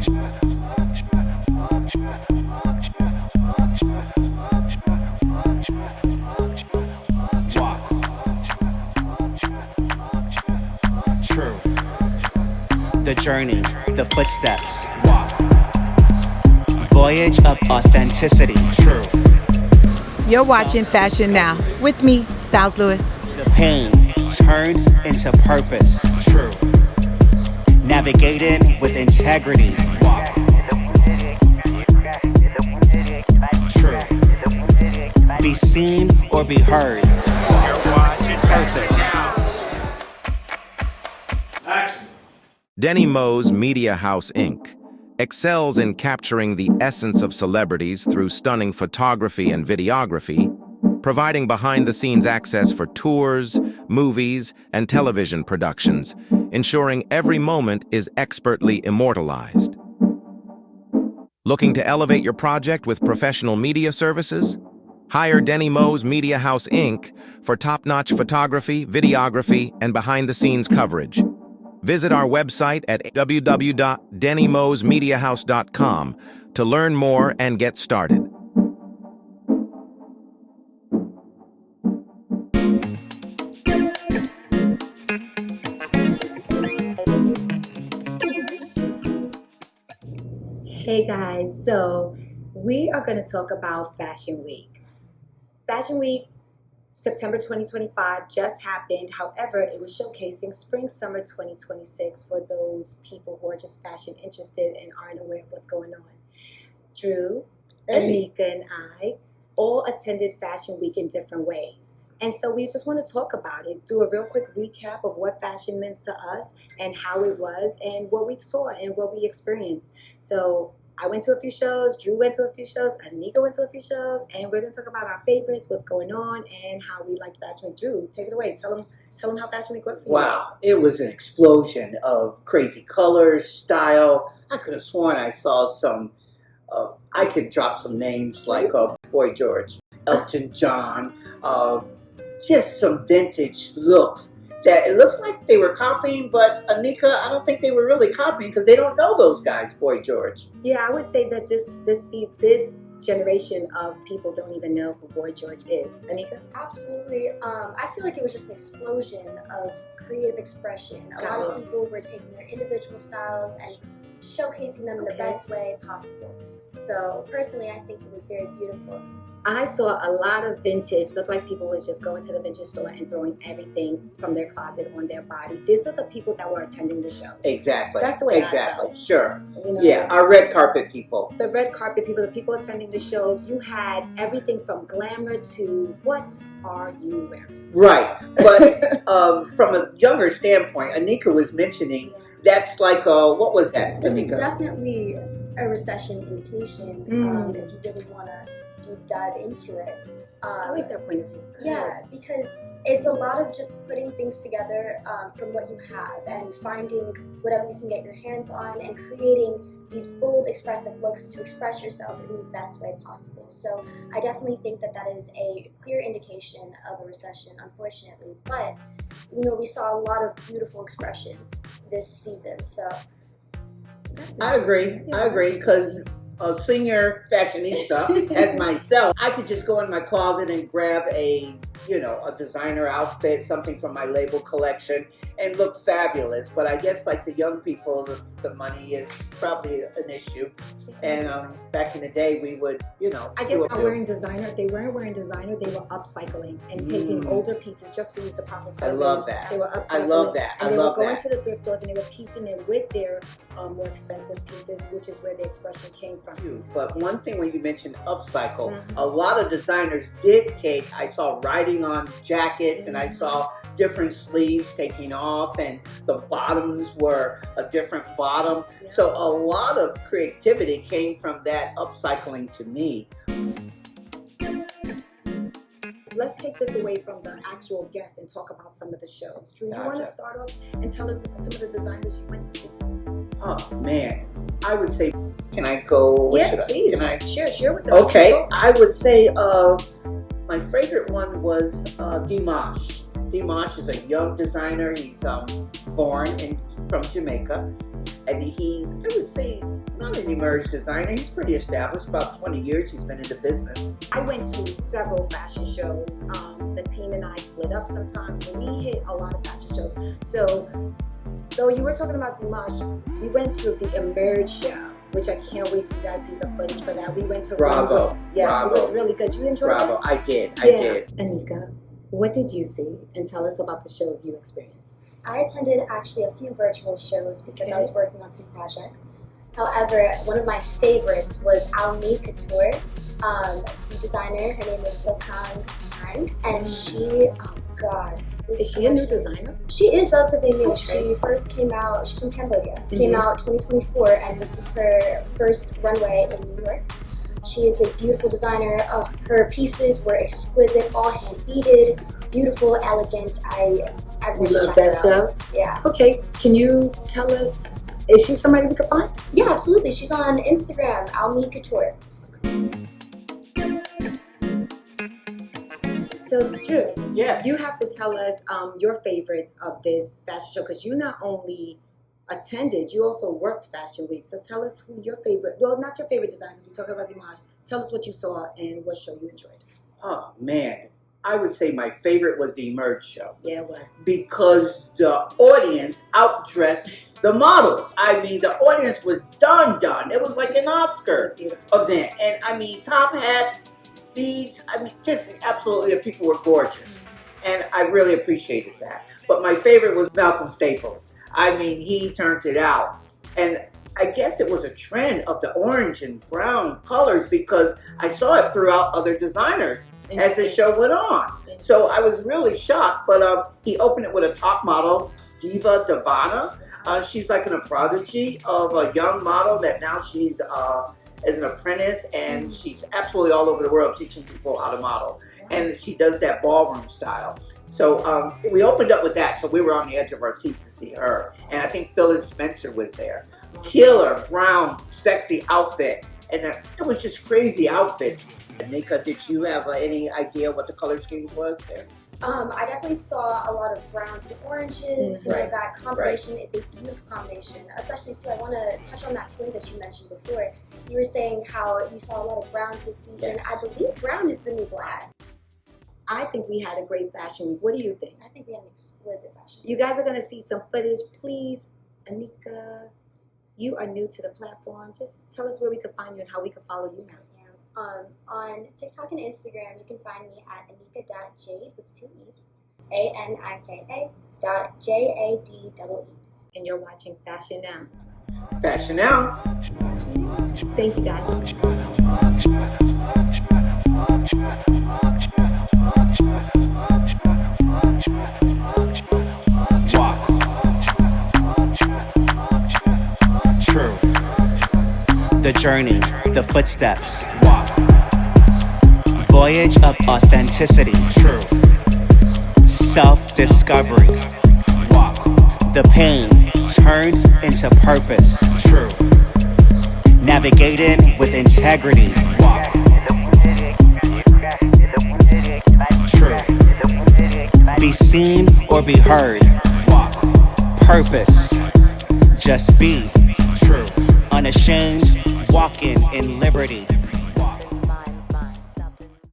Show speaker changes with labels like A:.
A: True. The journey, the footsteps. Walk. Voyage of authenticity. True.
B: You're watching Fashion Now with me, Styles Lewis.
A: The pain turned into purpose. True. Navigating with integrity. Walk. True. Be seen or be heard. You're watching Purpose.
C: Denny Mo's Media House Inc. excels in capturing the essence of celebrities through stunning photography and videography, providing behind-the-scenes access for tours, movies, and television productions, ensuring every moment is expertly immortalized. Looking to elevate your project with professional media services? Hire Denny Mo's Media House Inc. for top-notch photography, videography, and behind-the-scenes coverage. Visit our website at www.dennymosmediahouse.com to learn more and get started.
D: Hey guys, so we are going to talk about Fashion Week. Fashion Week September 2025 just happened. However, it was showcasing spring-summer 2026 for those people who are just fashion interested and aren't aware of what's going on. Drew, Anika, and I all attended Fashion Week in different ways. And so we just want to talk about it, do a real quick recap of what fashion meant to us and how it was and what we saw and what we experienced. So I went to a few shows, Drew went to a few shows, Anika went to a few shows, and we're going to talk about our favorites, what's going on, and how we liked Fashion Week. Drew, take it away. Tell them how Fashion Week was for you.
E: Wow, it was an explosion of crazy colors, style. I could have sworn I saw some, I could drop some names like Boy George, Elton John, just some vintage looks. That it looks like they were copying, but Anika, I don't think they were really copying because they don't know those guys, Boy George.
D: Yeah, I would say that this generation of people don't even know who Boy George is. Anika?
F: Absolutely. I feel like it was just an explosion of creative expression. A lot of people were taking their individual styles and showcasing them in the best way possible. So personally, I think it was very beautiful.
D: I saw a lot of vintage. Looked like people was just going to the vintage store and throwing everything from their closet on their body. These are the people that were attending the shows.
E: Exactly.
D: That's the way I felt.
E: Sure.
D: You know,
E: yeah, our red carpet people.
D: The red carpet people, the people attending the shows. You had everything from glamour to what are you wearing?
E: Right. But from a younger standpoint, Anika was mentioning that's like what was that?
F: This
E: Anika?
F: is definitely a recession indication. If you really want to deep dive into it.
D: I like that point of view.
F: Yeah, because it's a lot of just putting things together from what you have and finding whatever you can get your hands on and creating these bold, expressive looks to express yourself in the best way possible. So I definitely think that is a clear indication of a recession, unfortunately. But, we saw a lot of beautiful expressions this season. So
E: I agree. I agree because a senior fashionista as myself, I could just go in my closet and grab a designer outfit, something from my label collection, and look fabulous. But I guess like the young people, the money is probably an issue. And back in the day, we would,
D: I guess not wearing designer. If they weren't wearing designer, they were upcycling and taking older pieces just to use the proper
E: I love that.
D: They were upcycling.
E: I love that.
D: And they were going to the thrift stores and they were piecing it with their more expensive pieces, which is where the expression came from.
E: But one thing when you mentioned upcycle, a lot of designers did take, I saw writing on jackets and I saw different sleeves taking off and the bottoms were a different bottom. Yeah. So a lot of creativity came from that upcycling to me.
D: Let's take this away from the actual guests and talk about some of the shows. Drew, you want to start off and tell us some of the designers you went to see?
E: Oh man, I would say, can I go?
D: Yeah, please. Share with them.
E: Okay, I would say my favorite one was Dimash. Dimash is a young designer. He's born from Jamaica, and he's, I would say, an emerged designer. He's pretty established, about 20 years he's been in the business.
D: I went to several fashion shows. The team and I split up sometimes, but we hit a lot of fashion shows. So, though you were talking about Dimash, we went to the Emerge show, which I can't wait till you guys see the footage for that. We went to
E: Bravo.
D: Yeah,
E: Bravo.
D: It was really good. You enjoyed
E: Bravo.
D: it?
E: I did. I did.
D: Anika, what did you see? And tell us about the shows you experienced.
F: I attended actually a few virtual shows because I was working on some projects. However, one of my favorites was Anika, the designer. Her name is Sokang Tang, and she, oh God.
D: Is she a new designer?
F: She is relatively new.
D: Okay.
F: She first came out, she's from Cambodia, came out 2024, and this is her first runway in New York. She is a beautiful designer. Her pieces were exquisite, all hand beaded, beautiful, elegant. I really
D: love
F: checked
D: that
F: it out.
D: show?
F: Yeah.
D: Okay, can you tell us, is she somebody we could find?
F: Yeah, absolutely. She's on Instagram, Almi Couture.
D: So, Drew,
E: Yes.
D: you have to tell us your favorites of this fashion show, because you not only attended, you also worked Fashion Week. So tell us who your favorite, well, not your favorite designer, because we're talking about Dimash. Tell us what you saw and what show you enjoyed.
E: Oh, man. I would say my favorite was the Emerge show.
D: Yeah, it was.
E: Because the audience outdressed the models. I mean, the audience was done. It was like an
D: It was
E: Oscar
D: beautiful.
E: event. And I mean, top hats, beads, I mean, just absolutely, the people were gorgeous. And I really appreciated that. But my favorite was Malcolm Staples. I mean, he turned it out. And I guess it was a trend of the orange and brown colors because I saw it throughout other designers as the show went on. So I was really shocked. But he opened it with a top model, Diva Devana. She's like a prodigy of a young model that now she's as an apprentice, and she's absolutely all over the world teaching people how to model. And she does that ballroom style. So we opened up with that, so we were on the edge of our seats to see her. And I think Phyllis Spencer was there. Killer, brown, sexy outfit. And it was just crazy outfits. Anika, did you have any idea what the color scheme was there?
F: I definitely saw a lot of browns and oranges. You know, that combination is a beautiful combination. Especially, so I want to touch on that point that you mentioned before. You were saying how you saw a lot of browns this season.
E: Yes.
F: I believe brown is the new black.
D: I think we had a great fashion week. What do you think?
F: I think we have an exquisite fashion.
D: You guys are going to see some footage. Please, Anika, you are new to the platform. Just tell us where we can find you and how we can follow you now.
F: On TikTok and Instagram, you can find me at anika.jade with 2 E's, ANIKA.JADEE.
D: And you're watching Fashion Now.
E: Fashion Now.
D: Thank you, guys.
A: Walk. True. The journey, the footsteps. Walk. Voyage of authenticity. True. Self-discovery. Walk. The pain turned into purpose. True. Navigating with integrity. Walk. True. Be seen or be heard. Walk. Purpose. Just be. True. Unashamed. Walking in liberty.